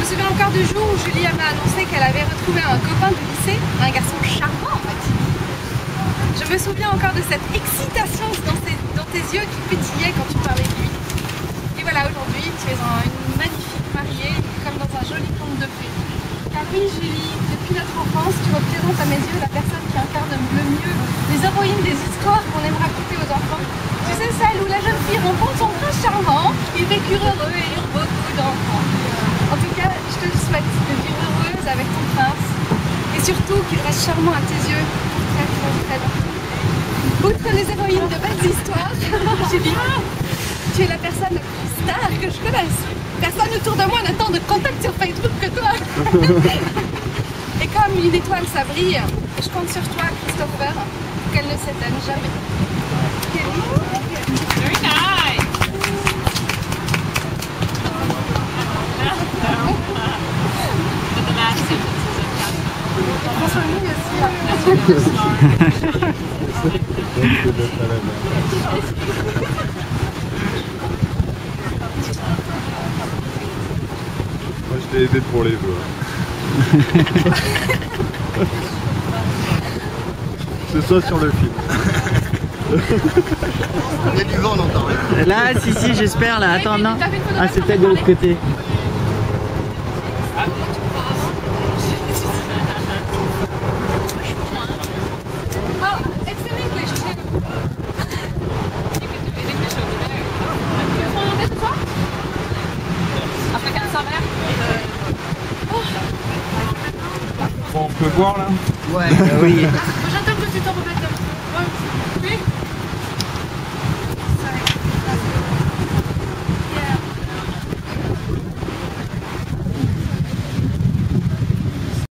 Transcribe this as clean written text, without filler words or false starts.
souviens encore du jour où Julie m'a annoncé qu'elle avait retrouvé un copain de lycée, un garçon charmant en fait. Je me souviens encore de cette excitation dans tes yeux qui pétillaient quand tu parlais de lui. Et voilà, aujourd'hui, tu es une magnifique mariée, comme dans un joli conte de fées. Car oui, Julie, depuis notre enfance, tu représentes à mes yeux la personne qui incarne le mieux les héroïnes des histoires qu'on aime raconter aux enfants. Tu sais, celle où la jeune fille rencontre son prince charmant, ils vécurent heureux et eurent beaucoup d'enfants. En tout cas, je te souhaite de vivre heureuse avec ton prince et surtout qu'il reste charmant à tes yeux pour très très très longtemps. Outre les héroïnes de belles histoires, Julie, tu es la personne la plus star que je connaisse. Personne autour de moi n'a tant de contacts sur Facebook que toi. Et comme une étoile ça brille, je compte sur toi, Christopher, pour qu'elle ne s'éteigne jamais. Kelly. Very nice. But the last sentence is François Louis aussi. Moi je t'ai aidé pour les vœux. C'est ça sur le film. Il y a du vent, on entend rien. Là, si, j'espère, là. Attends, non. Ah, c'est peut-être de l'autre côté. Oh, it's in English too. You can do it in English over there. Tu veux prendre ce soir? Africain sans verre. Bon, on peut voir là? Ouais. Oui. J'attends que tu t'en remettes.